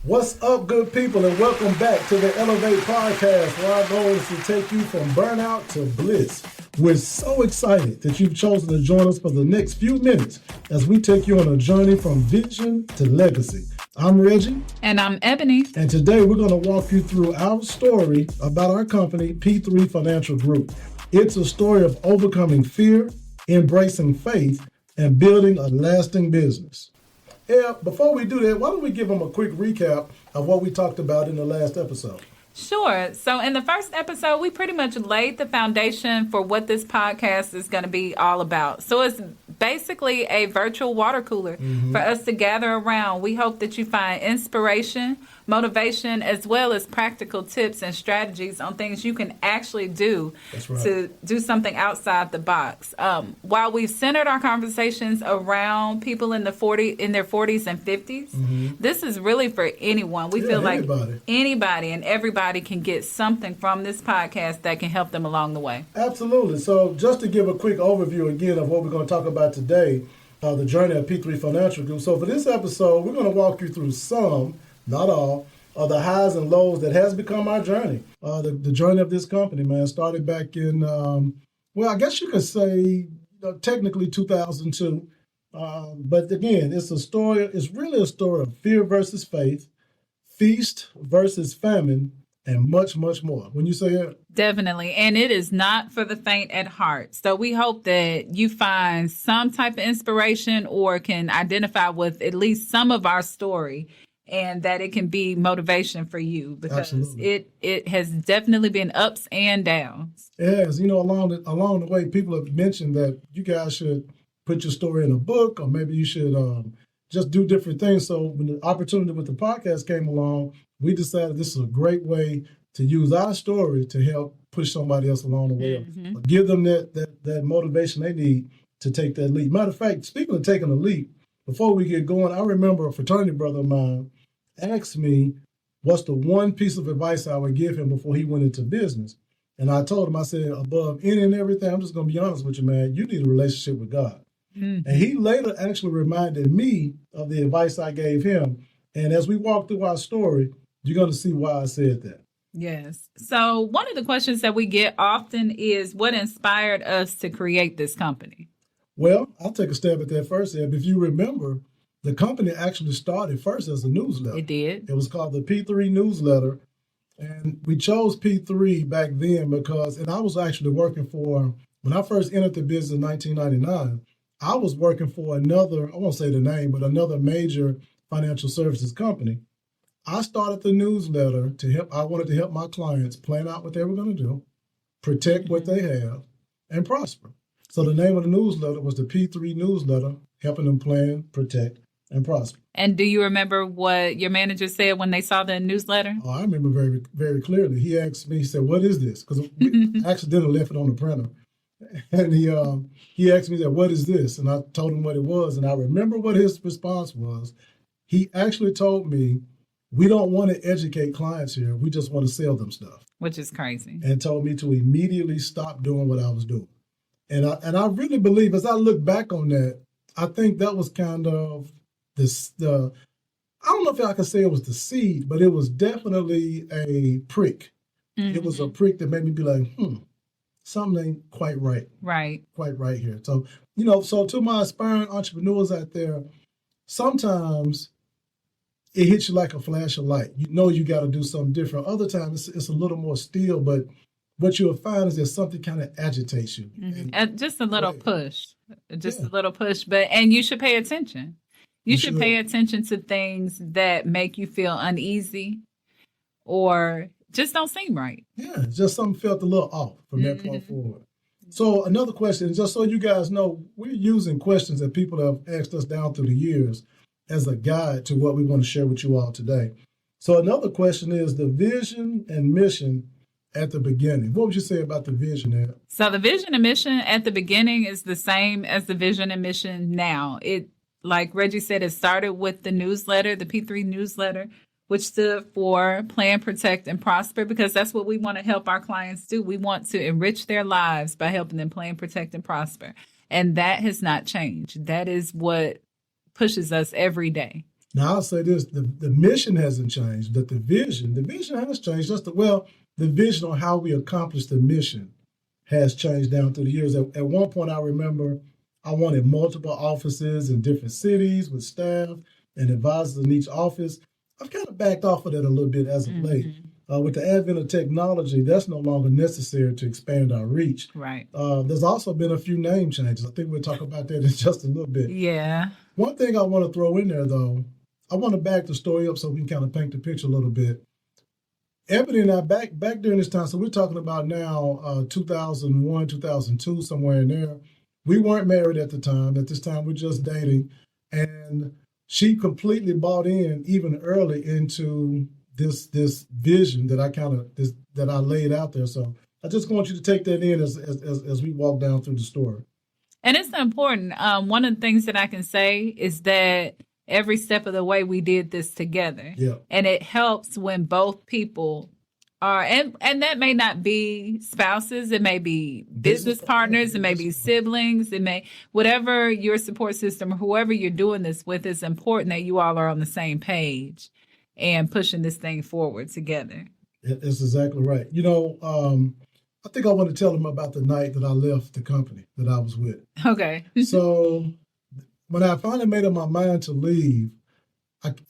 What's up, good people, and welcome back to the Elevate Podcast, where our goal is to take you from burnout to bliss. We're so excited that you've chosen to join us for the next few minutes as we take you on a journey from vision to legacy. I'm Reggie. And I'm Ebony. And today we're going to walk you through our story about our company, P3 Financial Group. It's a story of overcoming fear, embracing faith, and building a lasting business. Yeah, before we do that, why don't we give them a quick recap of what we talked about in the last episode? Sure. So in the first episode, we pretty much laid the foundation for what this podcast is going to be all about. So it's basically a virtual water cooler for us to gather around. We hope that you find inspiration, motivation, as well as practical tips and strategies on things you can actually do to do something outside the box. While we've centered our conversations around people in their 40s and 50s, this is really for anyone. We feel like anybody and everybody can get something from this podcast that can help them along the way. Absolutely. So just to give a quick overview again of what we're going to talk about today, the journey of P3 Financial Group. So for this episode, we're going to walk you through some, not all, of the highs and lows that has become our journey. The journey of this company, man, started back in, I guess you could say technically 2002. But again, it's really a story of fear versus faith, feast versus famine, and much, much more. When you say that? Definitely. And it is not for the faint at heart. So we hope that you find some type of inspiration or can identify with at least some of our story and that it can be motivation for you because it has definitely been ups and downs. Yes. Along the way, people have mentioned that you guys should put your story in a book or maybe you should just do different things. So when the opportunity with the podcast came along, we decided this is a great way to use our story to help push somebody else along the way, or give them that motivation they need to take that leap. Matter of fact, speaking of taking a leap, before we get going, I remember a fraternity brother of mine asked me what's the one piece of advice I would give him before he went into business. And I told him, I said, above any and everything, I'm just going to be honest with you, man, you need a relationship with God. And he later actually reminded me of the advice I gave him. And as we walk through our story, you're going to see why I said that. Yes. So one of the questions that we get often is what inspired us to create this company? Well, I'll take a stab at that first, Eb. If you remember, the company actually started first as a newsletter. It did. It was called the P3 Newsletter. And we chose P3 back then because, and I was actually working for, when I first entered the business in 1999, I was working for another, I won't say the name, but another major financial services company. I started the newsletter I wanted to help my clients plan out what they were going to do, protect what they have, and prosper. So the name of the newsletter was the P3 Newsletter, helping them plan, protect, and prosper. And do you remember what your manager said when they saw the newsletter? Oh, I remember very, very clearly. He asked me, he said, "What is this?" Because we accidentally left it on the printer. And he asked me, "What is this?" And I told him what it was. And I remember what his response was. He actually told me, "We don't want to educate clients here. We just want to sell them stuff." Which is crazy. And told me to immediately stop doing what I was doing. And I really believe, as I look back on that, I think that was kind of I don't know if I could say it was the seed, but it was definitely a prick. It was a prick that made me be like, something ain't quite right. Quite right here. So, so to my aspiring entrepreneurs out there, sometimes it hits you like a flash of light. You got to do something different. Other times it's a little more still, but what you'll find is that something kind of agitates you. And just a little push. A little push. And you should pay attention. You should pay attention to things that make you feel uneasy or just don't seem right. Yeah, just something felt a little off from that point forward. So another question, just so you guys know, we're using questions that people have asked us down through the years as a guide to what we want to share with you all today. So another question is the vision and mission at the beginning. What would you say about the vision there? So the vision and mission at the beginning is the same as the vision and mission now. It, like Reggie said, it started with the newsletter, the P3 newsletter, which stood for Plan, Protect, and Prosper, because that's what we want to help our clients do. We want to enrich their lives by helping them plan, protect, and prosper. And that has not changed. That is what pushes us every day. Now I'll say this: the mission hasn't changed, but the vision has changed. The vision on how we accomplish the mission has changed down through the years. At one point, I remember I wanted multiple offices in different cities with staff and advisors in each office. I've kind of backed off of that a little bit as of late. With the advent of technology, that's no longer necessary to expand our reach. Right. There's also been a few name changes. I think we'll talk about that in just a little bit. Yeah. One thing I want to throw in there, though, I want to back the story up so we can kind of paint the picture a little bit. Ebony and I, back during this time, so we're talking about now 2001, 2002, somewhere in there. We weren't married at the time. At this time, we're just dating. And she completely bought in even early into this vision that I laid out there. So I just want you to take that in as we walk down through the story. And it's important. One of the things that I can say is that every step of the way we did this together. Yeah. And it helps when both people are, and that may not be spouses, it may be business partners, it may be siblings, whatever your support system or whoever you're doing this with, it's important that you all are on the same page and pushing this thing forward together. That's exactly right. I think I want to tell them about the night that I left the company that I was with. Okay. So when I finally made up my mind to leave,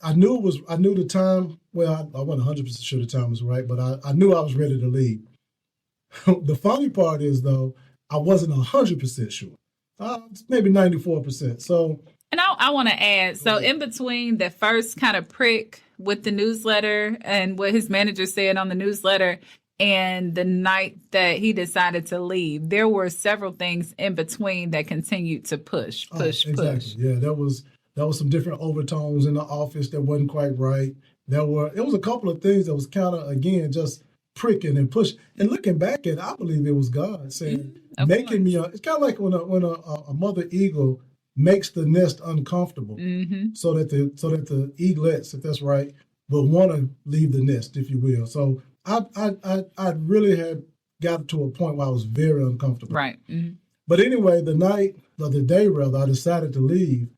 I knew the time. Well, I wasn't 100% sure the time was right, but I knew I was ready to leave. The funny part is, though, I wasn't 100% sure. Maybe 94%. So, and I want to add, so in between the first kind of prick with the newsletter and what his manager said on the newsletter and the night that he decided to leave, there were several things in between that continued to push. Exactly. Yeah, there was some different overtones in the office that wasn't quite right. It was a couple of things that was kind of, again, just pricking and pushing. And looking back at it, I believe it was God saying, making me, it's kind of like when a mother eagle makes the nest uncomfortable so that the eaglets, if that's right, will want to leave the nest, if you will. So I really had got to a point where I was very uncomfortable. Right. Mm-hmm. But anyway, the day I decided to leave.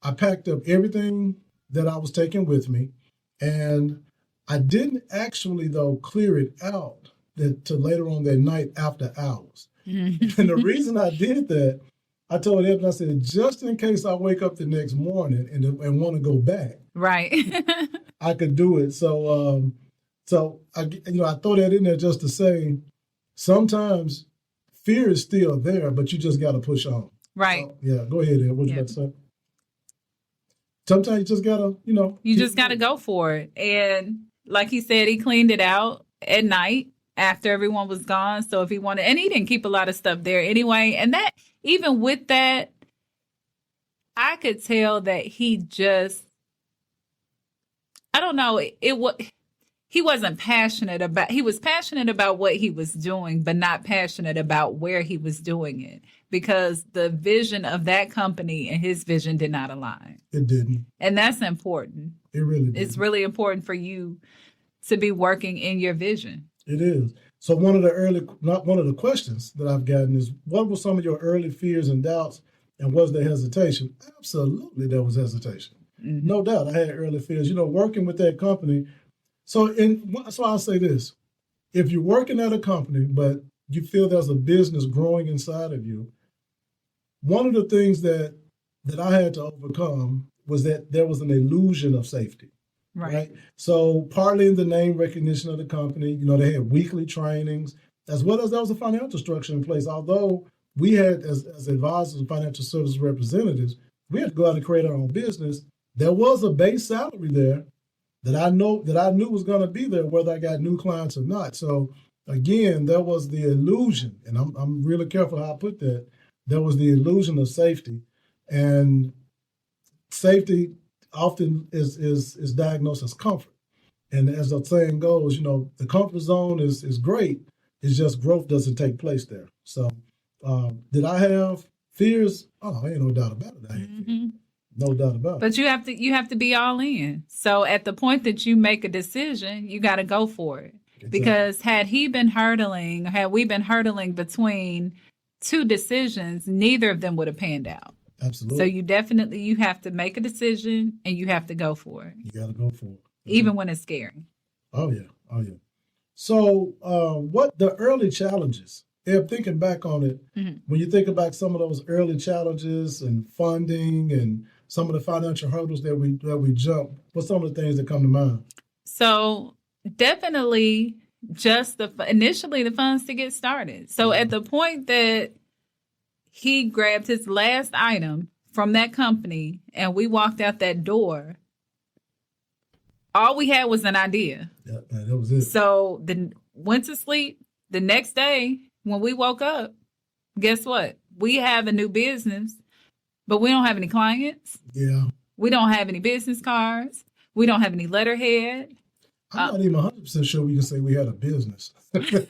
I packed up everything that I was taking with me, and I didn't actually, though, clear it out to later on that night after hours. And the reason I did that, I told Evan, I said, just in case I wake up the next morning and want to go back, right, I could do it. So I throw that in there just to say, sometimes fear is still there, but you just got to push on. Right. So, yeah. Go ahead, Ed. What you about to say? Sometimes you just gotta, you just gotta go for it. And like he said, he cleaned it out at night after everyone was gone. So if he wanted, and he didn't keep a lot of stuff there anyway. And that, even with that, I could tell that he just, I don't know, he wasn't passionate about, he was passionate about what he was doing, but not passionate about where he was doing it, because the vision of that company and his vision did not align. It didn't. And that's important. It really did. It's really important for you to be working in your vision. It is. So one of the questions that I've gotten is, what were some of your early fears and doubts, and was there hesitation? Absolutely, there was hesitation. Mm-hmm. No doubt, I had early fears. Working with that company. So I'll say this: if you're working at a company, but you feel there's a business growing inside of you, one of the things that I had to overcome was that there was an illusion of safety. Right. So partly in the name recognition of the company, they had weekly trainings, as well as there was a financial structure in place. Although we had, as advisors and financial services representatives, we had to go out and create our own business. There was a base salary there that I knew was going to be there, whether I got new clients or not. So again, there was the illusion, and I'm really careful how I put that. There was the illusion of safety, and safety often is diagnosed as comfort. And as the saying goes, the comfort zone is great. It's just growth doesn't take place there. So did I have fears? Oh, ain't no doubt about it. I had fears. No doubt about it. But you have to be all in. So at the point that you make a decision, you got to go for it. Exactly. Because had we been hurdling between two decisions, neither of them would have panned out. Absolutely. So you have to make a decision and you have to go for it. You got to go for it. Even when it's scary. Oh, yeah. Oh, yeah. So what the early challenges, thinking back on it, when you think about some of those early challenges and funding and some of the financial hurdles that we jump, what's some of the things that come to mind? So definitely just initially the funds to get started. So at the point that he grabbed his last item from that company and we walked out that door, all we had was an idea. Yeah, that was it. So then went to sleep. The next day when we woke up, guess what? We have a new business, but we don't have any clients. Yeah. We don't have any business cards. We don't have any letterhead. I'm not even 100% sure we can say we had a business. Yeah. I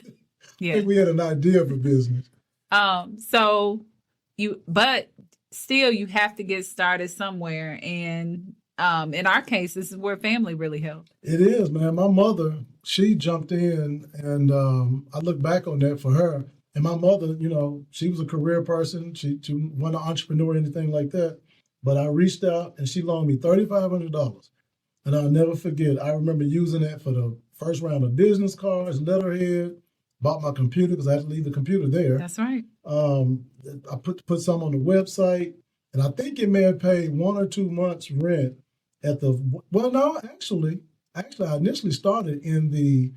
think we had an idea of a business. But still you have to get started somewhere. And in our case, this is where family really helped. It is, man. My mother, she jumped in, and I look back on that for her. And my mother, she was a career person. She wasn't an entrepreneur or anything like that. But I reached out, and she loaned me $3,500. And I'll never forget, I remember using that for the first round of business cards, letterhead, bought my computer because I had to leave the computer there. That's right. I put some on the website, and I think it may have paid 1 or 2 months rent actually, I initially started in the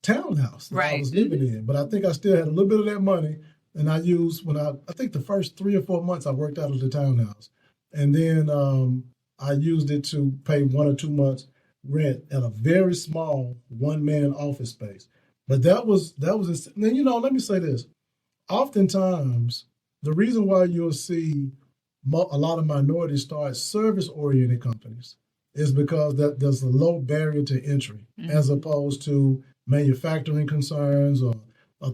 townhouse that I was living in, but I think I still had a little bit of that money, and I used I think the first 3 or 4 months I worked out of the townhouse, and then I used it to pay 1 or 2 months rent at a very small one-man office space. But that was then, let me say this. Oftentimes, the reason why you'll see a lot of minorities start service-oriented companies is because there's a low barrier to entry, as opposed to manufacturing concerns or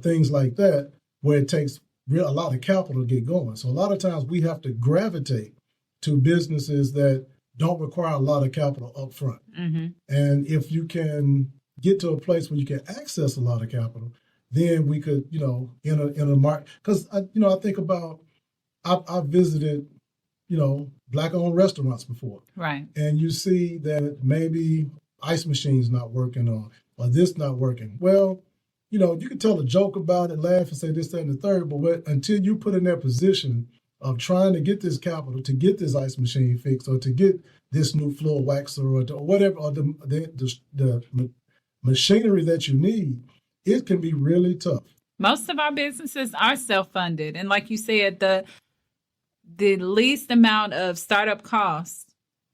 things like that, where it takes a lot of capital to get going. So a lot of times we have to gravitate to businesses that don't require a lot of capital up front. And if you can get to a place where you can access a lot of capital, then we could, in a market. Because, I think about, I visited, Black-owned restaurants before. Right. And you see that maybe ice machine's not working or this not working. Well, you can tell a joke about it, laugh and say this, that, and the third, but until you put in that position of trying to get this capital to get this ice machine fixed or to get this new floor waxer or whatever, or the machinery that you need, it can be really tough. Most of our businesses are self-funded. And like you said, the least amount of startup costs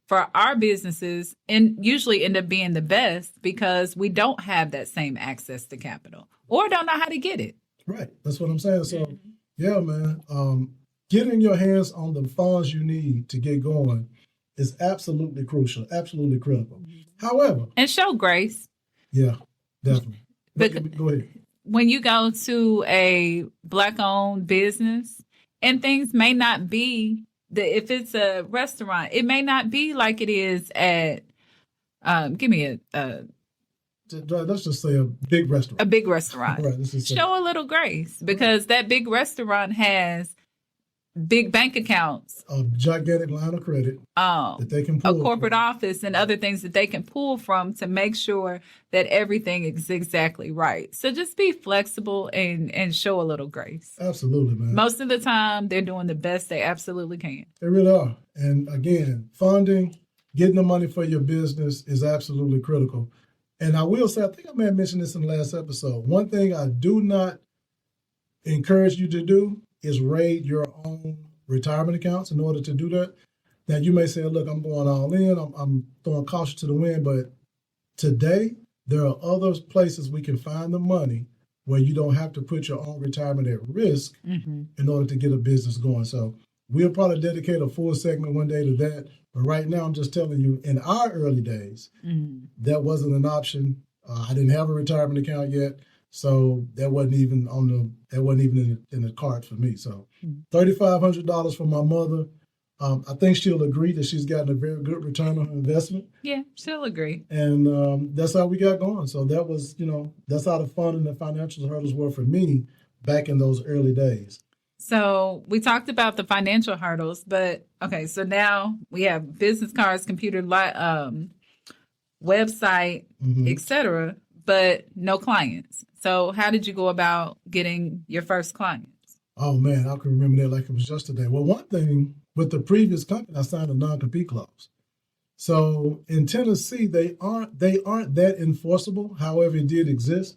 for our businesses usually end up being the best because we don't have that same access to capital or don't know how to get it. Right. That's what I'm saying. So, yeah, man, getting your hands on the funds you need to get going is absolutely crucial, absolutely critical. However. And show grace. Yeah, definitely. Go ahead. When you go to a Black-owned business, and things may not be, if it's a restaurant, it may not be like it is at, let's just say a big restaurant. A big restaurant. Right, show a little grace because that big restaurant has big bank accounts, a gigantic line of credit that they can pull, a corporate office, and other things that they can pull from to make sure that everything is exactly right. So just be flexible and show a little grace. Absolutely, man. Most of the time, they're doing the best they absolutely can. They really are. And again, funding, getting the money for your business is absolutely critical. And I will say, I think I may have mentioned this in the last episode. One thing I do not encourage you to do is raid your own retirement accounts in order to do that. Now, you may say, look, I'm going all in. I'm throwing caution to the wind. But today, there are other places we can find the money where you don't have to put your own retirement at risk in order to get a business going. So we'll probably dedicate a full segment one day to that. But right now, I'm just telling you, in our early days, that wasn't an option. I didn't have a retirement account yet. So that wasn't even in the cards for me. So $3,500 from my mother. I think she'll agree that she's gotten a very good return on her investment. Yeah, she'll agree. And that's how we got going. So that was, that's how the fun and the financial hurdles were for me back in those early days. So we talked about the financial hurdles, but okay, so now we have business cards, computer, website, etc., but no clients. So how did you go about getting your first clients? Oh man, I can remember that like it was yesterday. Well, one thing with the previous company, I signed a non-compete clause. So in Tennessee, they aren't that enforceable. However, it did exist.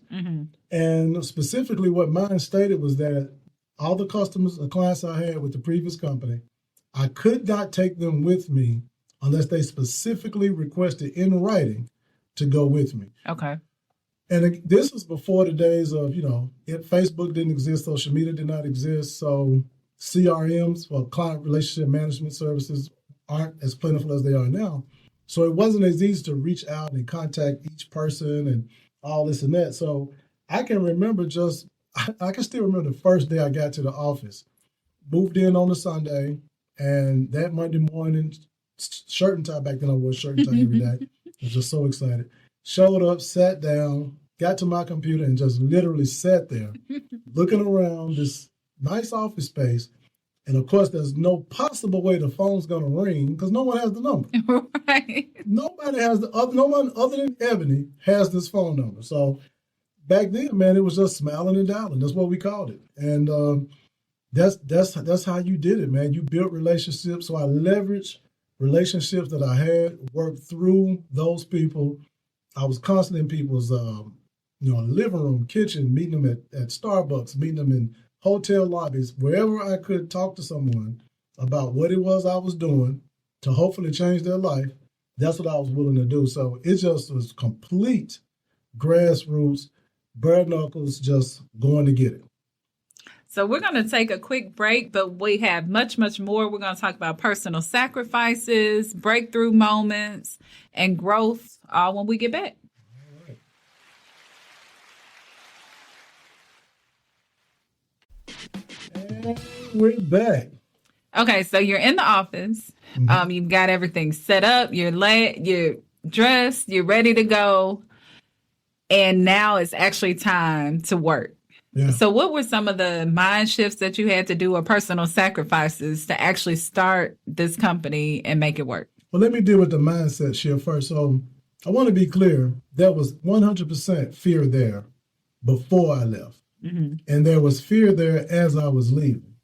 And specifically what mine stated was that all the customers or clients I had with the previous company, I could not take them with me unless they specifically requested in writing to go with me. Okay. And this was before the days of, Facebook didn't exist, social media did not exist. So CRMs, or client relationship management services, aren't as plentiful as they are now. So it wasn't as easy to reach out and contact each person and all this and that. So I can remember I can still remember the first day I got to the office. Moved in on a Sunday, and that Monday morning, shirt and tie, back then I wore shirt and tie every day. I was just so excited. Showed up, sat down, got to my computer, and just literally sat there looking around this nice office space. And of course, there's no possible way the phone's going to ring because no one has the number. Right. Nobody has no one other than Ebony has this phone number. So back then, man, it was just smiling and dialing. That's what we called it. And that's how you did it, man. You built relationships. So I leveraged relationships that I had, worked through those people. I was constantly in people's living room, kitchen, meeting them at Starbucks, meeting them in hotel lobbies, wherever I could talk to someone about what it was I was doing to hopefully change their life. That's what I was willing to do. So it just was complete grassroots, bare knuckles, just going to get it. So we're going to take a quick break, but we have much, much more. We're going to talk about personal sacrifices, breakthrough moments, and growth, all when we get back. And we're back. Okay, so you're in the office. You've got everything set up. You're dressed. You're ready to go. And now it's actually time to work. Yeah. So what were some of the mind shifts that you had to do or personal sacrifices to actually start this company and make it work? Well, let me deal with the mindset shift first. So I want to be clear. There was 100% fear there before I left. And there was fear there as I was leaving.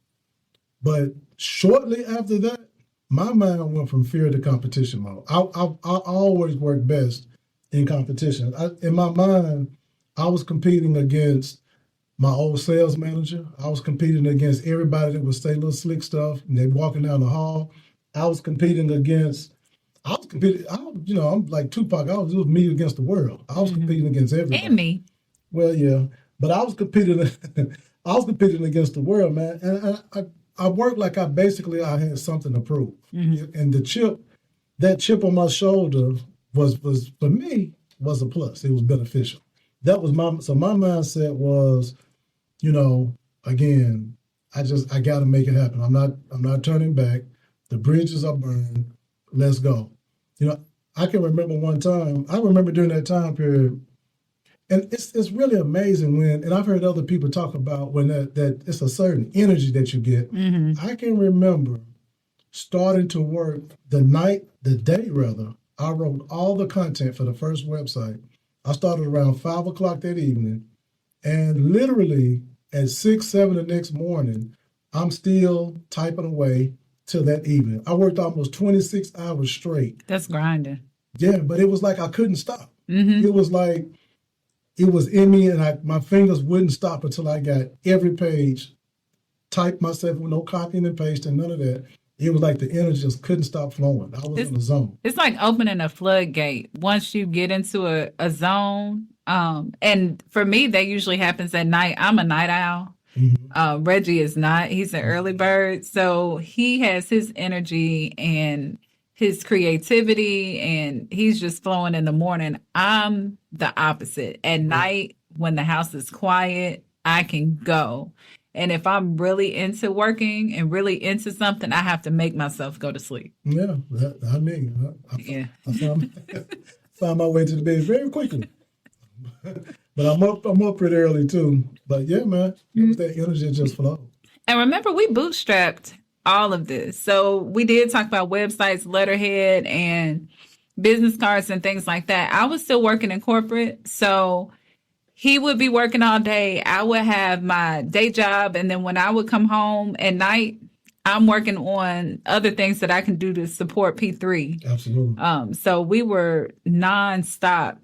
But shortly after that, my mind went from fear to competition mode. I always work best in competition. In my mind, I was competing against my old sales manager. I was competing against everybody that would say little slick stuff and they walking down the hall. I'm like Tupac. It was me against the world. I was competing against everybody. And me. Well, yeah, but I was competing against the world, man. And I worked like I had something to prove. And that chip on my shoulder was for me was a plus. It was beneficial. That was my mindset was, again, I got to make it happen. I'm not turning back. The bridges are burned. Let's go. I can remember during that time period, and it's really amazing and I've heard other people talk about when that it's a certain energy that you get. I can remember starting to work the day I wrote all the content for the first website. I started around 5 o'clock that evening, and literally at 6, 7 the next morning, I'm still typing away till that evening. I worked almost 26 hours straight. That's grinding. Yeah, but it was like I couldn't stop. It was like it was in me, and my fingers wouldn't stop until I got every page typed myself with no copying and pasting, none of that. It was like the energy just couldn't stop flowing. I was in the zone. It's like opening a floodgate. Once you get into a zone, and for me, that usually happens at night. I'm a night owl. Reggie is not. He's an early bird. So he has his energy and his creativity, and he's just flowing in the morning. I'm the opposite. At night, when the house is quiet, I can go. And if I'm really into working and really into something, I have to make myself go to sleep. Yeah, I found my way to the bed very quickly. But I'm up pretty early too. But yeah, man, it was that energy just flowed. And remember, we bootstrapped all of this. So we did talk about websites, letterhead, and business cards and things like that. I was still working in corporate. So he would be working all day. I would have my day job. And then when I would come home at night, I'm working on other things that I can do to support P3. Absolutely. So we were nonstop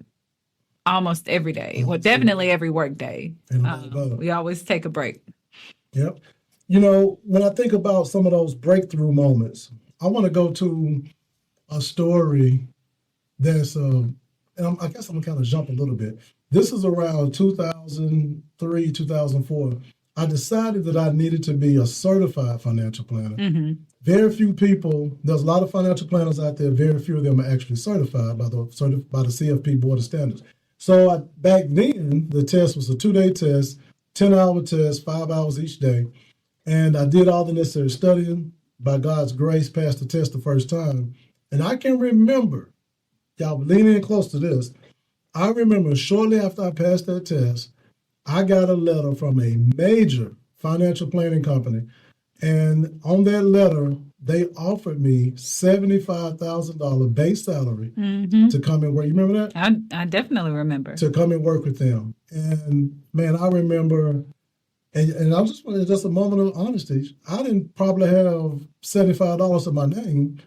almost every day. Well, definitely every work day. We always take a break. Yep. You know, when I think about some of those breakthrough moments, I want to go to a story that's, and I guess I'm going to kind of jump a little bit. This is around 2003, 2004. I decided that I needed to be a certified financial planner. Mm-hmm. Very few people, there's a lot of financial planners out there, very few of them are actually certified by the CFP Board of Standards. So back then, the test was a 2-day test, 10-hour test, 5 hours each day. And I did all the necessary studying. By God's grace, passed the test the first time. And I can remember, y'all lean in close to this, I remember shortly after I passed that test, I got a letter from a major financial planning company. And on that letter, they offered me $75,000 base salary to come and work. You remember that? I definitely remember. To come and work with them. And man, I remember, and I just a moment of honesty, I didn't probably have $75 to my name.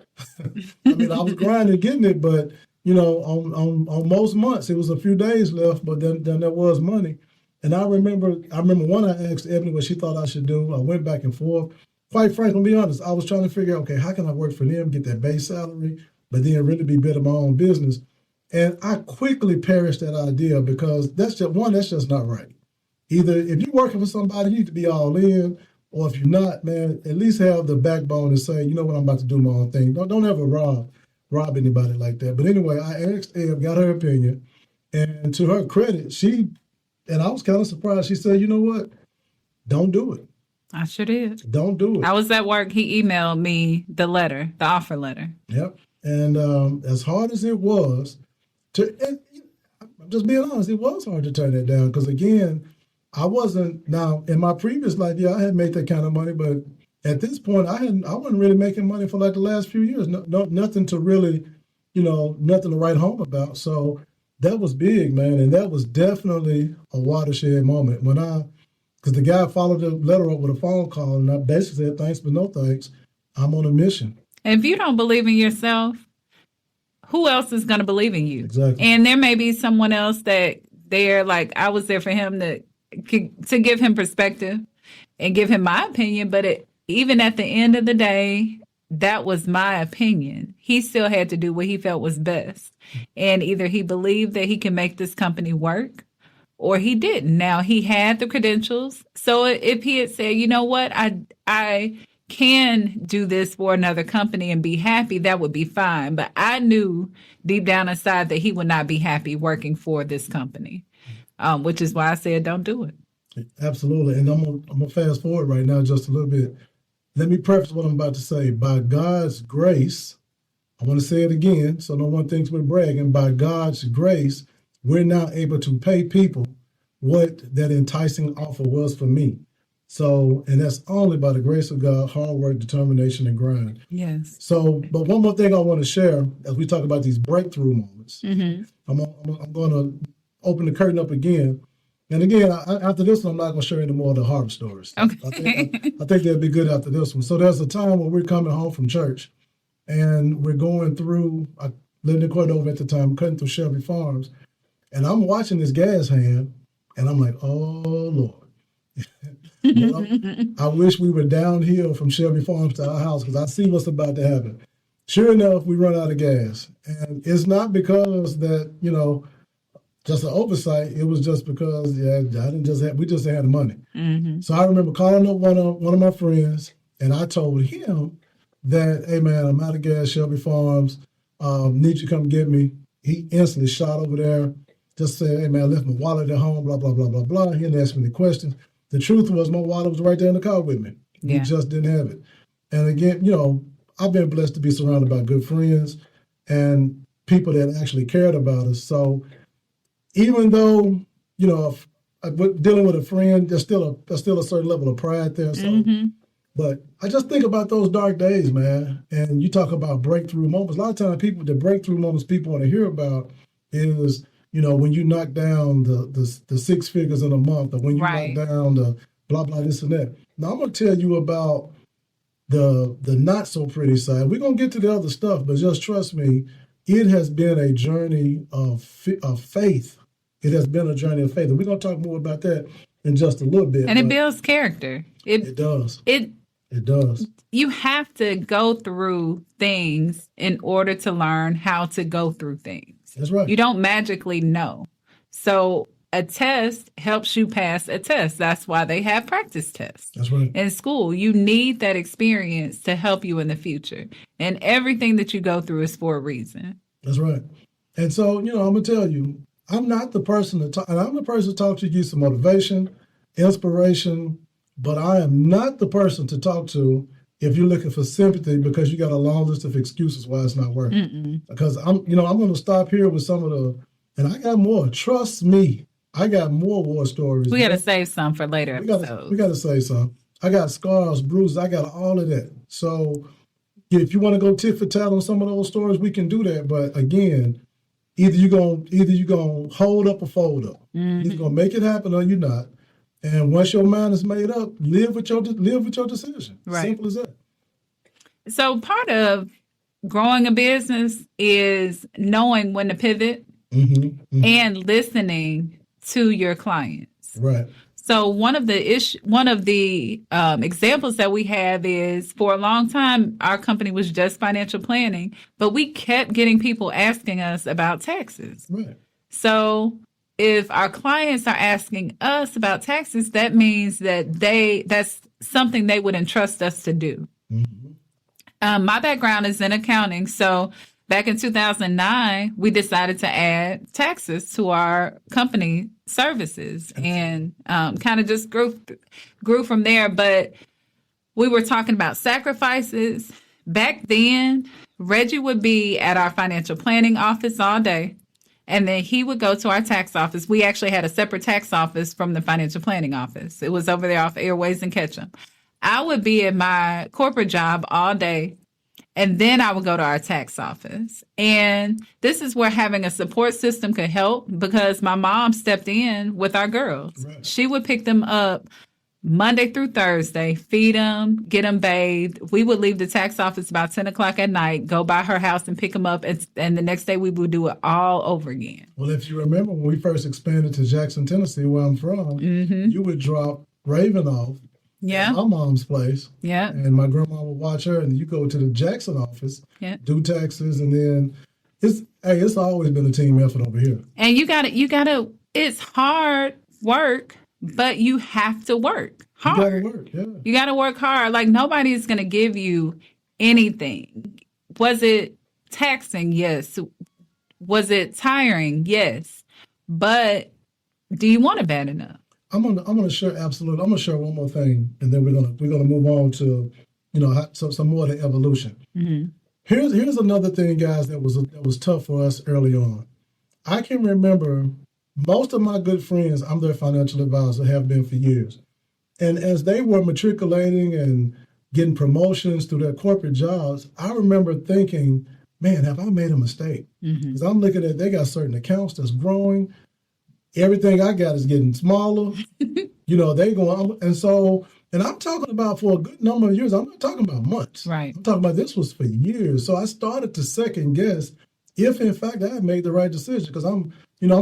I mean, I was grinding getting it, but you know, on most months, it was a few days left, but then there was money. And I remember one I asked Ebony what she thought I should do. I went back and forth. Quite frankly, to be honest, I was trying to figure out, okay, how can I work for them, get that base salary, but then really be better my own business? And I quickly perished that idea because that's just not right. Either if you're working for somebody, you need to be all in, or if you're not, man, at least have the backbone and say, you know what, I'm about to do my own thing. Don't ever rob anybody like that. But anyway, I asked Eb, got her opinion, and to her credit, and I was kind of surprised. She said, you know what? Don't do it. I sure did. Don't do it. I was at work. He emailed me the offer letter. Yep. And as hard as it was, I'm just being honest, it was hard to turn that down because, again, I wasn't, now, in my previous life, I had made that kind of money, but at this point, I wasn't really making money for like the last few years. Nothing to really, nothing to write home about. So that was big, man. And that was definitely a watershed moment because the guy followed the letter up with a phone call and I basically said, thanks, but no thanks. I'm on a mission. If you don't believe in yourself, who else is going to believe in you? Exactly. And there may be someone else that I was there for him to give him perspective and give him my opinion. But even at the end of the day, that was my opinion. He still had to do what he felt was best. And either he believed that he can make this company work or he didn't. Now, he had the credentials. So if he had said, you know what, I can do this for another company and be happy, that would be fine. But I knew deep down inside that he would not be happy working for this company, which is why I said don't do it. Absolutely. And I'm gonna fast forward right now just a little bit. Let me preface what I'm about to say. By God's grace, I want to say it again so no one thinks we're bragging. By God's grace, we're now able to pay people what that enticing offer was for me. So, and that's only by the grace of God, hard work, determination, and grind. Yes. So, but one more thing I want to share as we talk about these breakthrough moments. Mm-hmm. I'm going to open the curtain up again. And again, after this one, I'm not going to share any more of the horror stories. Okay. I think they'll be good after this one. So there's a time when we're coming home from church and we're going through, I lived in Cordova at the time, cutting through Shelby Farms. And I'm watching this gas hand and I'm like, oh, Lord. I wish we were downhill from Shelby Farms to our house because I see what's about to happen. Sure enough, we run out of gas. And it's not because that, just an oversight. It was just because we just had the money. Mm-hmm. So I remember calling up one of my friends, and I told him that, hey man, I'm out of gas, Shelby Farms. Need you to come get me. He instantly shot over there. Just said, hey man, I left my wallet at home. Blah blah blah blah blah. He didn't ask me any questions. The truth was, my wallet was right there in the car with me. Yeah. We just didn't have it. And again, I've been blessed to be surrounded by good friends and people that actually cared about us. So even though, dealing with a friend, there's still a certain level of pride there. So, but I just think about those dark days, man. And you talk about breakthrough moments. A lot of times, the breakthrough moments people want to hear about is, when you knock down the six figures in a month, or when you knock down the blah blah this and that. Now I'm gonna tell you about the not so pretty side. We're gonna get to the other stuff, but just trust me, it has been a journey of faith. It has been a journey of faith, and we're gonna talk more about that in just a little bit. And it builds character. It does. It does. You have to go through things in order to learn how to go through things. That's right. You don't magically know. So a test helps you pass a test. That's why they have practice tests. That's right. In school, you need that experience to help you in the future. And everything that you go through is for a reason. That's right. And so, I'm going to tell you, I'm not the person to talk, and I'm the person to talk to you some motivation, inspiration, but I am not the person to talk to if you're looking for sympathy because you got a long list of excuses why it's not working. Because I'm going to stop here with some of and I got more. Trust me, I got more war stories. We got to save some for later episodes. We got to save some. I got scars, bruises. I got all of that. So if you want to go tit for tat on some of those stories, we can do that. But again, either you're gonna hold up or fold up. You're gonna make it happen or you're not. And once your mind is made up, live with your decision. Right. Simple as that. So part of growing a business is knowing when to pivot and listening to your clients. Right. So one of the examples that we have is for a long time, our company was just financial planning, but we kept getting people asking us about taxes. Right. So if our clients are asking us about taxes, that means that that's something they would entrust us to do. My background is in accounting. So back in 2009, we decided to add taxes to our company services and kind of just grew from there. But we were talking about sacrifices. Back then, Reggie would be at our financial planning office all day. And then he would go to our tax office. We actually had a separate tax office from the financial planning office. It was over there off Airways and Ketchum. I would be at my corporate job all day, and then I would go to our tax office. And this is where having a support system could help because my mom stepped in with our girls. Right. She would pick them up Monday through Thursday, feed them, get them bathed. We would leave the tax office about 10 o'clock at night, go by her house and pick them up. And the next day we would do it all over again. Well, if you remember when we first expanded to Jackson, Tennessee, where I'm from, you would drop Raven off at my mom's place. Yeah. And my grandma would watch her, and you go to the Jackson office, do taxes, and then it's always been a team effort over here. And you gotta, it's hard work. But you have to work hard. You gotta work, yeah. You gotta work hard. Like nobody's gonna give you anything. Was it taxing? Yes. Was it tiring? Yes. But do you want it bad enough? I'm gonna share absolutely. I'm gonna share one more thing, and then we're gonna move on to some more of the evolution. Here's another thing, guys, that was tough for us early on. I can remember. Most of my good friends, I'm their financial advisor, have been for years. And as they were matriculating and getting promotions through their corporate jobs, I remember thinking, man, have I made a mistake? Because I'm looking at, they got certain accounts that's growing. Everything I got is getting smaller. They go, and I'm talking about for a good number of years. I'm not talking about months. Right. I'm talking about this was for years. So I started to second guess if, in fact, I had made the right decision. Because I'm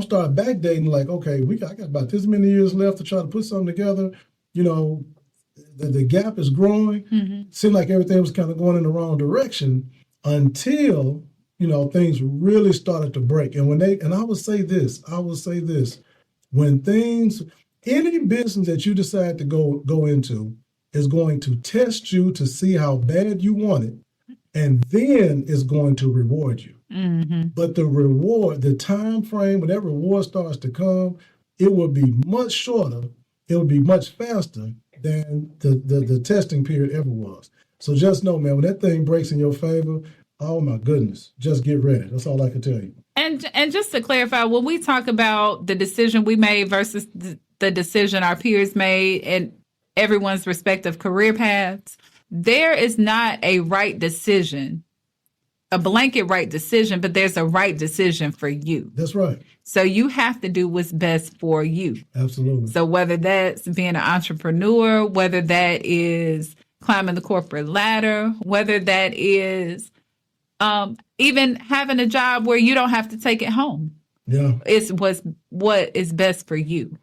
starting backdating like, okay, I got about this many years left to try to put something together. The gap is growing. Seemed like everything was kind of going in the wrong direction until, things really started to break. And I will say this, when any business that you decide to go into is going to test you to see how bad you want it, and then is going to reward you. But the reward, the time frame, when that reward starts to come, it will be much shorter. It will be much faster than the testing period ever was. So just know, man, when that thing breaks in your favor, oh my goodness, just get ready. That's all I can tell you. And just to clarify, when we talk about the decision we made versus the decision our peers made and everyone's respective career paths, there is not a right decision, a blanket right decision, but there's a right decision for you. That's right. So you have to do what's best for you. Absolutely. So whether that's being an entrepreneur, whether that is climbing the corporate ladder, whether that is even having a job where you don't have to take it home. Yeah. It's what is best for you.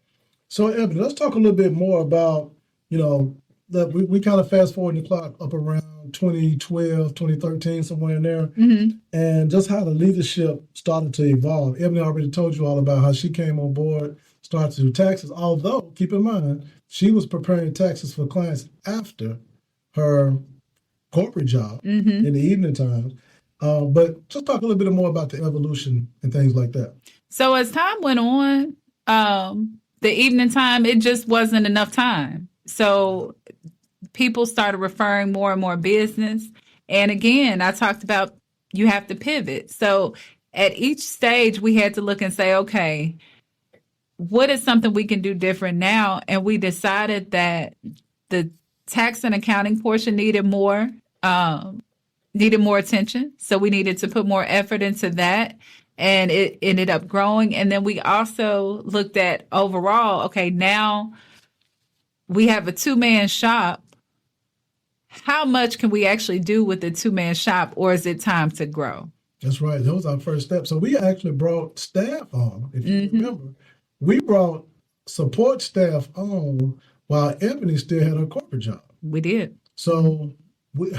So, Ebony, let's talk a little bit more about, that we kind of fast forward the clock up around 2012, 2013, somewhere in there, and just how the leadership started to evolve. Ebony already told you all about how she came on board, started to do taxes, although, keep in mind, she was preparing taxes for clients after her corporate job in the evening times. But just talk a little bit more about the evolution and things like that. So as time went on, the evening time, it just wasn't enough time. So people started referring more and more business. And again, I talked about you have to pivot. So at each stage, we had to look and say, okay, what is something we can do different now? And we decided that the tax and accounting portion needed more attention. So we needed to put more effort into that. And it ended up growing. And then we also looked at overall, okay, now we have a 2-man shop. How much can we actually do with the 2-man shop, or is it time to grow? That's right. That was our first step. So we actually brought staff on, if you remember. We brought support staff on while Ebony still had her corporate job. We did. So we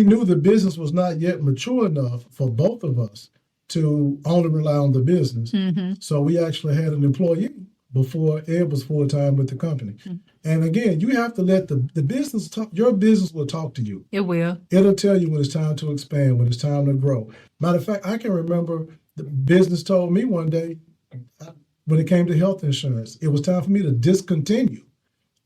knew the business was not yet mature enough for both of us to only rely on the business. So we actually had an employee before Ed was full-time with the company. And again, you have to let the business talk. Your business will talk to you. It will. It'll tell you when it's time to expand, when it's time to grow. Matter of fact, I can remember the business told me one day when it came to health insurance, it was time for me to discontinue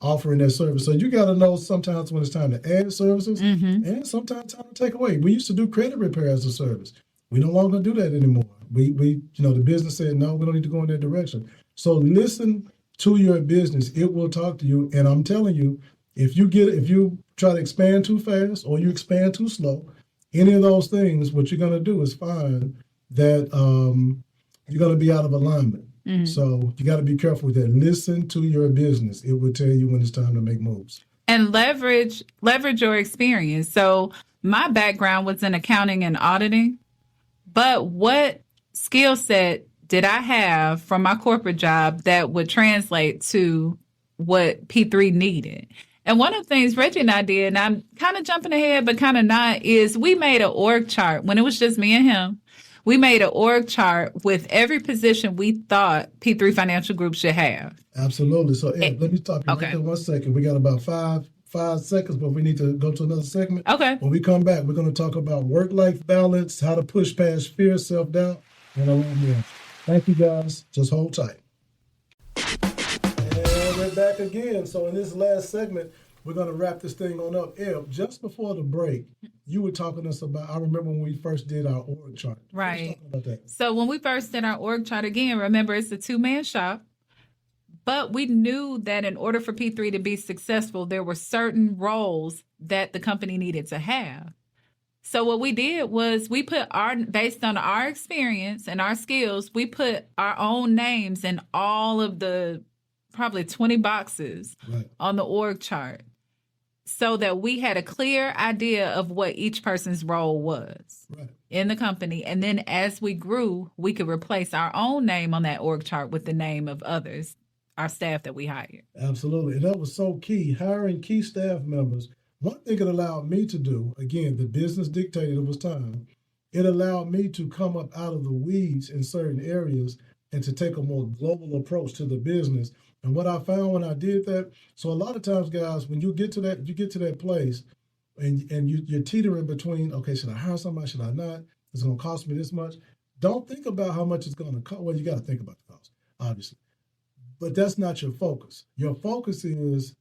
offering that service. So you got to know sometimes when it's time to add services and sometimes time to take away. We used to do credit repair as a service. We no longer do that anymore. We the business said, no, we don't need to go in that direction. So listen to your business. It will talk to you. And I'm telling you, if you try to expand too fast or you expand too slow, any of those things, what you're going to do is find that you're going to be out of alignment. So you got to be careful with that. Listen to your business. It will tell you when it's time to make moves. And leverage your experience. So my background was in accounting and auditing, but what skill set did I have from my corporate job that would translate to what P3 needed? And one of the things Reggie and I did, and I'm kind of jumping ahead, but kind of not, is we made an org chart when it was just me and him. We made an org chart with every position we thought P3 Financial Group should have. Absolutely. So, Ed, let me stop you right there 1 second. We got about five seconds, but we need to go to another segment. Okay. When we come back, we're going to talk about work-life balance, how to push past fear, self-doubt, and around there. Thank you, guys. Just hold tight. And we're back again. So in this last segment, we're going to wrap this thing on up. Eb, just before the break, you were talking to us about, I remember when we first did our org chart. Right. Let's talk about that. So when we first did our org chart, again, remember it's a 2-man shop, but we knew that in order for P3 to be successful, there were certain roles that the company needed to have. So what we did was we put based on our experience and our skills, we put our own names in all of the probably 20 boxes on the org chart so that we had a clear idea of what each person's role was in the company. And then as we grew, we could replace our own name on that org chart with the name of others, our staff that we hired. Absolutely. And that was so key, hiring key staff members. One thing it allowed me to do, again, the business dictated it was time. It allowed me to come up out of the weeds in certain areas and to take a more global approach to the business. And what I found when I did that, so a lot of times, guys, when you get to that place and you're teetering between, okay, should I hire somebody, should I not? It's going to cost me this much. Don't think about how much it's going to cost. Well, you got to think about the cost, obviously. But that's not your focus. Your focus is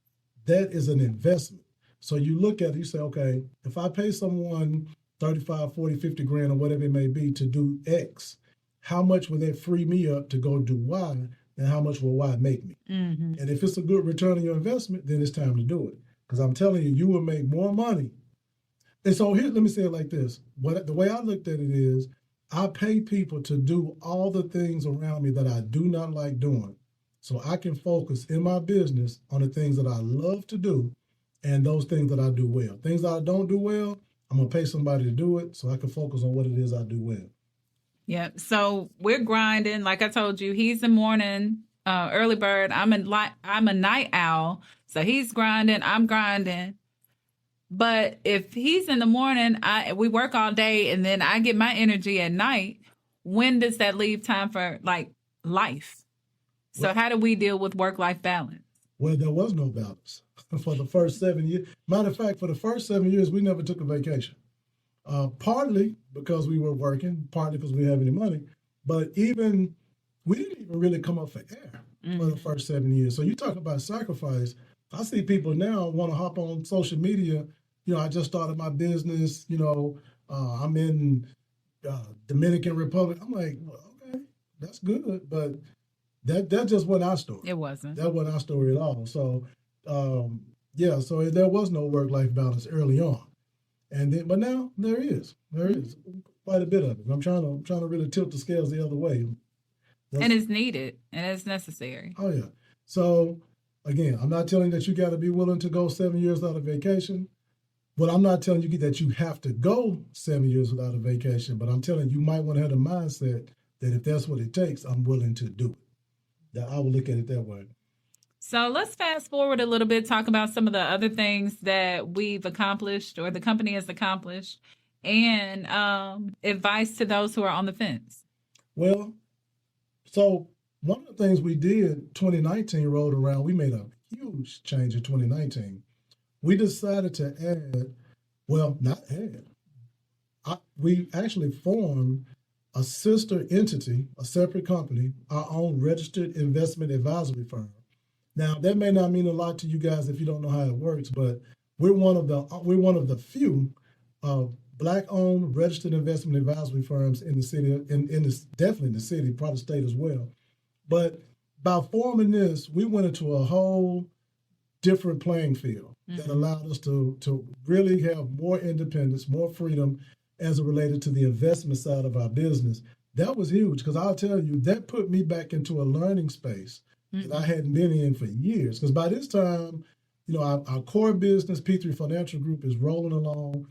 that is an investment. So you look at it, you say, okay, if I pay someone 35, 40, 50 grand or whatever it may be to do X, how much would that free me up to go do Y and how much will Y make me? Mm-hmm. And if it's a good return on your investment, then it's time to do it. Because I'm telling you, you will make more money. And so here, let me say it like this. The way I looked at it is, I pay people to do all the things around me that I do not like doing, so I can focus in my business on the things that I love to do and those things that I do well. Things that I don't do well, I'm going to pay somebody to do it so I can focus on what it is I do well. Yeah. So we're grinding. Like I told you, he's the morning early bird. I'm a night owl. So he's grinding. I'm grinding. But if he's in the morning, we work all day, and then I get my energy at night. When does that leave time for like life? So Well, how do we deal with work-life balance? Well, there was no balance for the first 7 years. Matter of fact, for the first 7 years, we never took a vacation. Partly because we were working, partly because we didn't have any money. But we didn't even really come up for air for the first 7 years. So you talk about sacrifice. I see people now want to hop on social media. I just started my business. I'm in Dominican Republic. I'm like, well, okay, that's good, but that just wasn't our story. It wasn't. That wasn't our story at all. So, so there was no work-life balance early on, but now there is quite a bit of it. I'm trying to really tilt the scales the other way. And it's needed and it's necessary. Oh yeah. So again, I'm not telling you that you got to be willing to go 7 years without a vacation. Well, I'm not telling you that you have to go 7 years without a vacation, but I'm telling you might want to have the mindset that if that's what it takes, I'm willing to do it. That I will look at it that way. So let's fast forward a little bit, talk about some of the other things that we've accomplished or the company has accomplished, and advice to those who are on the fence. Well, so one of the things we did, 2019 rolled around, we made a huge change in 2019. We decided to we actually formed a sister entity, a separate company, our own registered investment advisory firm. Now, that may not mean a lot to you guys if you don't know how it works, but we're one of the few Black-owned registered investment advisory firms in the city, definitely in the city, probably state as well. But by forming this, we went into a whole different playing field that allowed us to really have more independence, more freedom as it related to the investment side of our business. That was huge because I'll tell you, that put me back into a learning space that I hadn't been in for years. Because by this time, our core business, P3 Financial Group, is rolling along.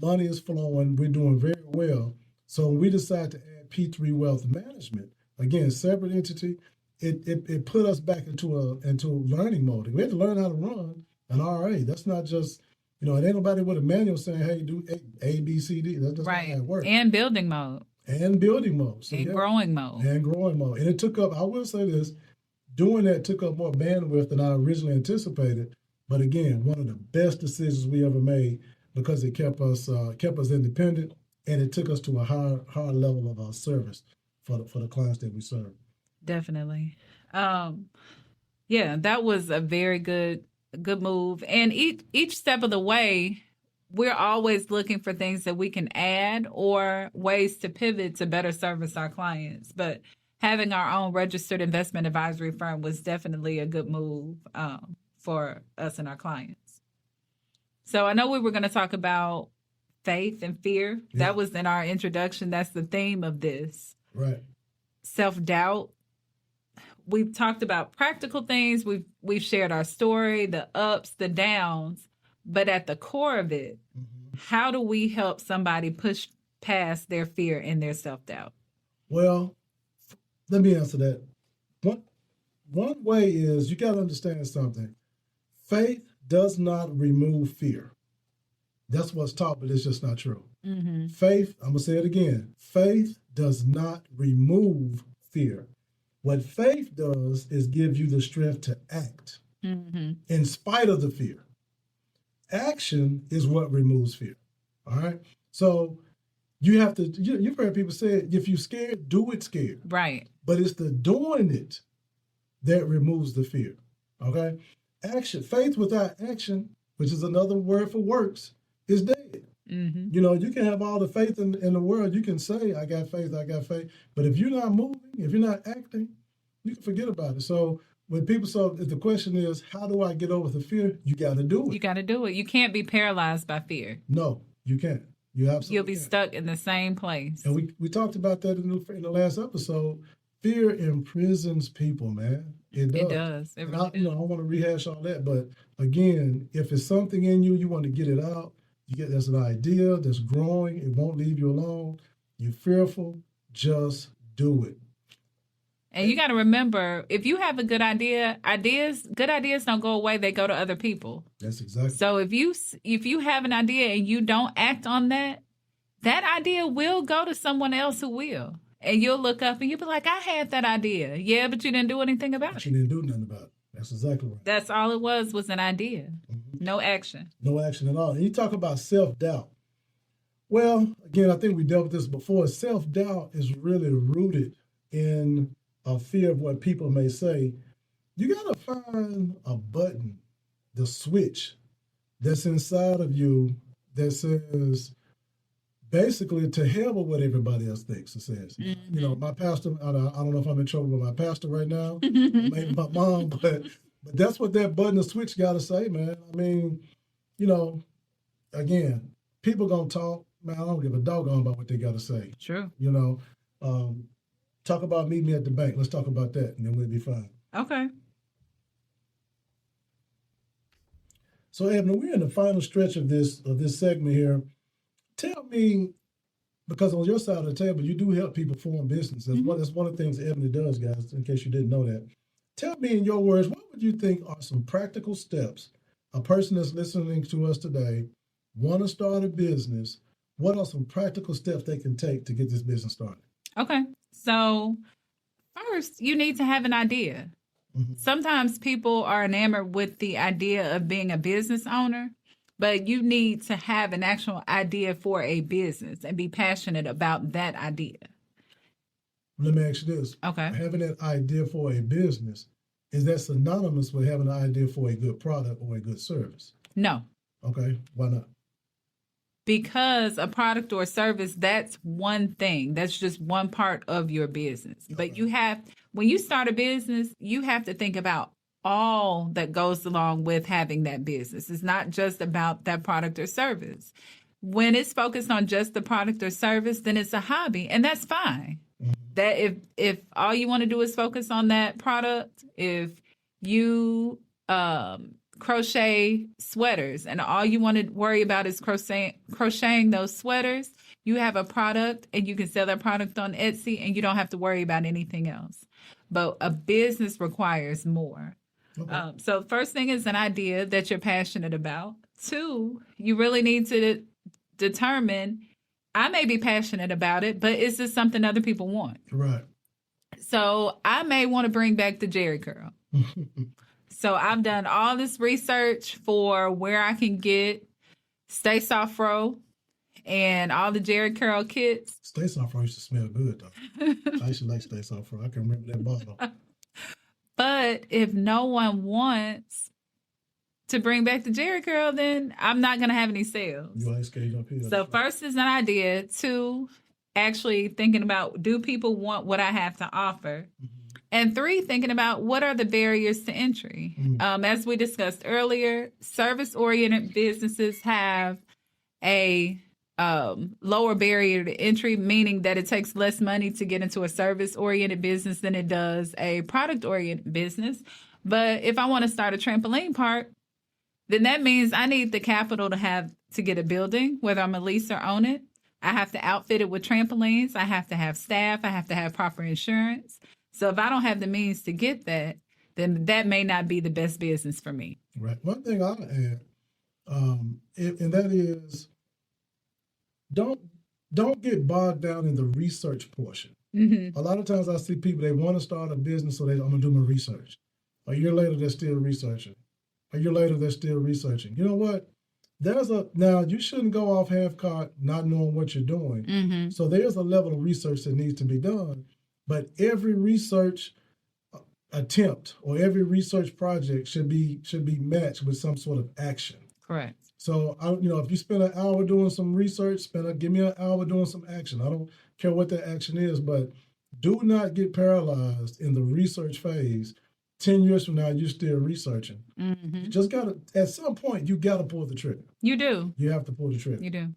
Money is flowing. We're doing very well. So when we decided to add P3 Wealth Management, again, separate entity, it put us back into learning mode. We had to learn how to run an RA. That's not just, it ain't nobody with a manual saying, hey, do A, B, C, D. That's right. Not how it works. And building mode. So, and growing mode. And it took up, I will say this, doing that took up more bandwidth than I originally anticipated. But again, one of the best decisions we ever made because it kept us independent, and it took us to a higher level of our service for the clients that we serve. Definitely. That was a very good move. And each step of the way, we're always looking for things that we can add or ways to pivot to better service our clients. But having our own registered investment advisory firm was definitely a good move for us and our clients. So I know we were going to talk about faith and fear. Yeah. That was in our introduction. That's the theme of this. Right. Self-doubt. We've talked about practical things. We've shared our story, the ups, the downs. But at the core of it, how do we help somebody push past their fear and their self-doubt? Well, let me answer that. One way is you got to understand something. Faith does not remove fear. That's what's taught, but it's just not true. Faith, I'm going to say it again. Faith does not remove fear. What faith does is give you the strength to act in spite of the fear. Action is what removes fear. All right? So you have to, you've heard people say, if you're scared, do it scared. Right. But it's the doing it that removes the fear. Okay? Action, faith without action, which is another word for works, is dead. You can have all the faith in the world. You can say, I got faith. But if you're not moving, if you're not acting, you can forget about it. So when people, so if the question is, how do I get over the fear? You got to do it. You got to do it. You can't be paralyzed by fear. No, you can't. You absolutely You'll be can't. stuck in the same place. And we talked about that in the last episode. Fear imprisons people, man. It does. It does. It really I don't want to rehash all that, but again, if it's something in you, you want to get it out. There's an idea that's growing. It won't leave you alone. You're fearful. Just do it. And you got to remember, if you have a good idea, good ideas don't go away. They go to other people. That's exactly. So if you have an idea and you don't act on that idea will go to someone else who will. And you'll look up and you'll be like, I had that idea. Yeah, but you didn't do anything about it. You didn't do nothing about it. That's exactly right. That's all it was an idea. Mm-hmm. No action. No action at all. And you talk about self-doubt. Well, again, I think we dealt with this before. Self-doubt is really rooted in a fear of what people may say. You got to find a button, the switch that's inside of you that says, basically, to hell with what everybody else thinks or says. Mm-hmm. You know, my pastor, I don't know if I'm in trouble with my pastor right now, maybe my mom, but that's what that button or switch got to say, man. I mean, you know, again, people going to talk. Man, I don't give a doggone about what they got to say. True. You know, talk about meet me at the bank. Let's talk about that, and then we'll be fine. Okay. So, Ebony, we're in the final stretch of this segment here. Tell me, because on your side of the table, you do help people form business. That's one of the things that Ebony does, guys, in case you didn't know that. Tell me in your words, what would you think are some practical steps a person that's listening to us today want to start a business? What are some practical steps they can take to get this business started? Okay. So first, you need to have an idea. Mm-hmm. Sometimes people are enamored with the idea of being a business owner, but you need to have an actual idea for a business and be passionate about that idea. Let me ask you this. Okay. Having that idea for a business, is that synonymous with having an idea for a good product or a good service? No. Okay. Why not? Because a product or service, that's one thing. That's just one part of your business. Okay. But when you start a business, you have to think about all that goes along with having that business. It's not just about that product or service. When it's focused on just the product or service, then it's a hobby, and that's fine. Mm-hmm. That if all you want to do is focus on that product, if you crochet sweaters and all you want to worry about is crocheting those sweaters, you have a product and you can sell that product on Etsy and you don't have to worry about anything else. But a business requires more. Okay. So the first thing is an idea that you're passionate about. 2, you really need to determine, I may be passionate about it, but is this something other people want? Right. So I may want to bring back the Jerry curl. So I've done all this research for where I can get Stay Soft Fro and all the Jerry curl kits. Stay Soft Fro used to smell good, though. I used to like Stay Soft Fro. I can remember that bottle. But if no one wants to bring back the Jerry curl, then I'm not going to have any sales. You ain't scared up here. So first is an idea. 2, actually thinking about, do people want what I have to offer? Mm-hmm. And 3, thinking about what are the barriers to entry. Mm-hmm. As we discussed earlier, service-oriented businesses have a lower barrier to entry, meaning that it takes less money to get into a service-oriented business than it does a product-oriented business. But if I want to start a trampoline park, then that means I need the capital to get a building, whether I'm a lease or own it. I have to outfit it with trampolines. I have to have staff. I have to have proper insurance. So if I don't have the means to get that, then that may not be the best business for me. Right. One thing I'll add, and that is, don't get bogged down in the research portion. Mm-hmm. A lot of times I see people, they want to start a business, so I'm going to do my research. A year later, they're still researching. A year later, they're still researching. You know what? Now you shouldn't go off half-cocked, not knowing what you're doing. Mm-hmm. So there's a level of research that needs to be done. But every research attempt or every research project should be matched with some sort of action. Correct. So if you spend an hour doing some research, give me an hour doing some action. I don't care what that action is, but do not get paralyzed in the research phase. 10 years from now, you're still researching. You just got to, at some point, you got to pull the trigger. You do. You have to pull the trigger. You do.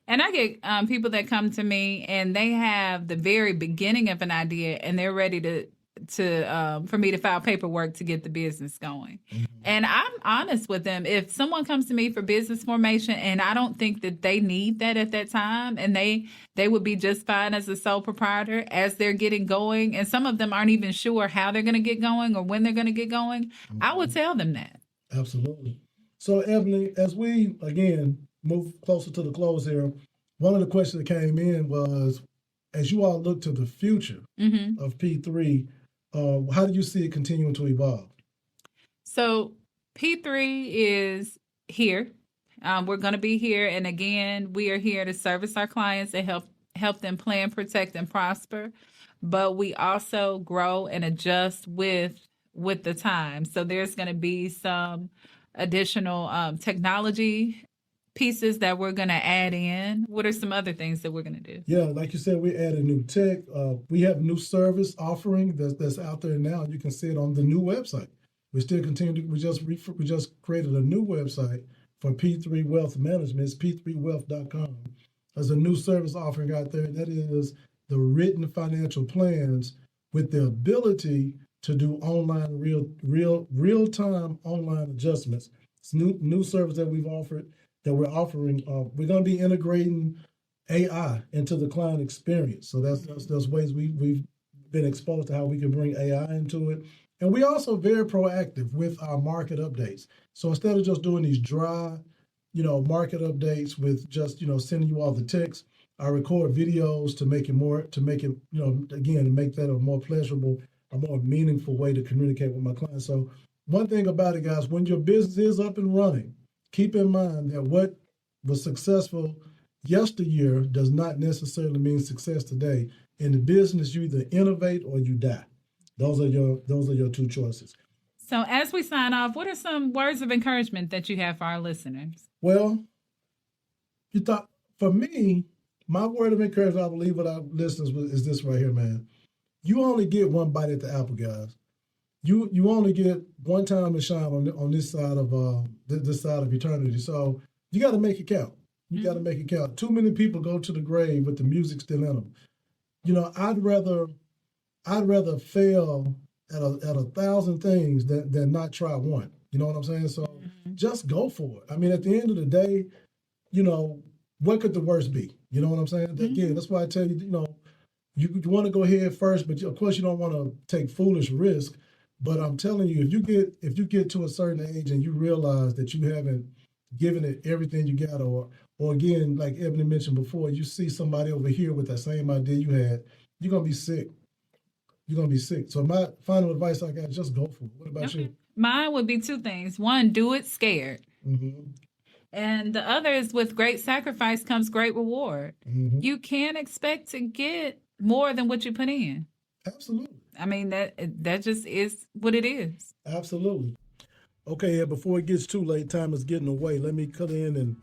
And I get people that come to me and they have the very beginning of an idea and they're ready to for me to file paperwork to get the business going. And I'm honest with them. If someone comes to me for business formation and I don't think that they need that at that time, and they would be just fine as a sole proprietor as they're getting going, and some of them aren't even sure how they're going to get going or when they're going to get going, I would tell them that. Absolutely. So, Ebony, as we, again, move closer to the close here, one of the questions that came in was, as you all look to the future of P3, how do you see it continuing to evolve? So P3 is here. We're going to be here. And again, we are here to service our clients and help them plan, protect, and prosper. But we also grow and adjust with the time. So there's going to be some additional technology pieces that we're going to add in. What are some other things that we're going to do? Yeah, like you said, we added new tech. We have new service offering that's out there now. You can see it on the new website. We still continue to, we just created a new website for P3 Wealth Management. It's p3wealth.com. There's a new service offering out there. That is the written financial plans with the ability to do online, real-time online adjustments. It's new service that we're offering. We're going to be integrating AI into the client experience. So that's ways we've been exposed to how we can bring AI into it. And we're also very proactive with our market updates. So instead of just doing these dry, market updates with just, sending you all the text, I record videos to make it, again, make that a more pleasurable, a more meaningful way to communicate with my clients. So one thing about it, guys, when your business is up and running, keep in mind that what was successful yesteryear does not necessarily mean success today. In the business, you either innovate or you die. Those are your two choices. So as we sign off, what are some words of encouragement that you have for our listeners? Well, for me, my word of encouragement, I believe with our listeners is this right here, man. You only get one bite at the apple, guys. You only get one time to shine on this side of this side of eternity. So you got to make it count. You got to make it count. Too many people go to the grave with the music still in them. I'd rather fail at 1,000 things than not try one. You know what I'm saying? So just go for it. I mean, at the end of the day, what could the worst be? You know what I'm saying? Again, that's why I tell you, you want to go ahead first, but of course you don't want to take foolish risk. But I'm telling you, if you get to a certain age and you realize that you haven't given it everything you got, or again, like Ebony mentioned before, you see somebody over here with that same idea you had, you're gonna be sick. You're gonna be sick. So my final advice I got is just go for it. What about you? Mine would be two things. One, do it scared. And the other is with great sacrifice comes great reward. You can't expect to get more than what you put in. Absolutely. I mean, that just is what it is. Absolutely. Okay, before it gets too late, time is getting away. Let me cut in and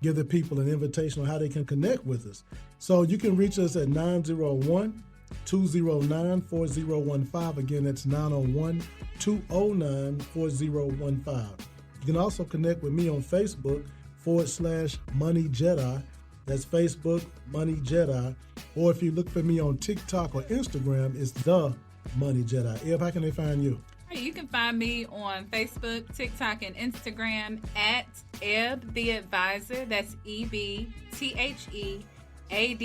give the people an invitation on how they can connect with us. So you can reach us at 901-209-4015. Again, that's 901-209-4015. You can also connect with me on Facebook /Money Jedi. That's Facebook, Money Jedi. Or if you look for me on TikTok or Instagram, it's The Money Jedi. Eb, how can they find you? You can find me on Facebook, TikTok, and Instagram at Eb the Advisor. That's EBTHEADVISOR, Eb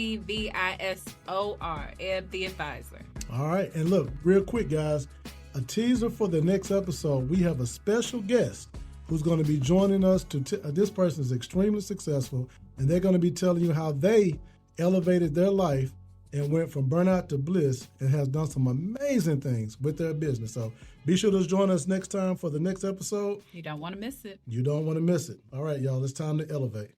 the Advisor. All right. And look, real quick, guys, a teaser for the next episode. We have a special guest who's going to be joining us. This person is extremely successful, and they're going to be telling you how they elevated their life and went from burnout to bliss and has done some amazing things with their business. So be sure to join us next time for the next episode. You don't want to miss it. You don't want to miss it. All right, y'all, it's time to elevate.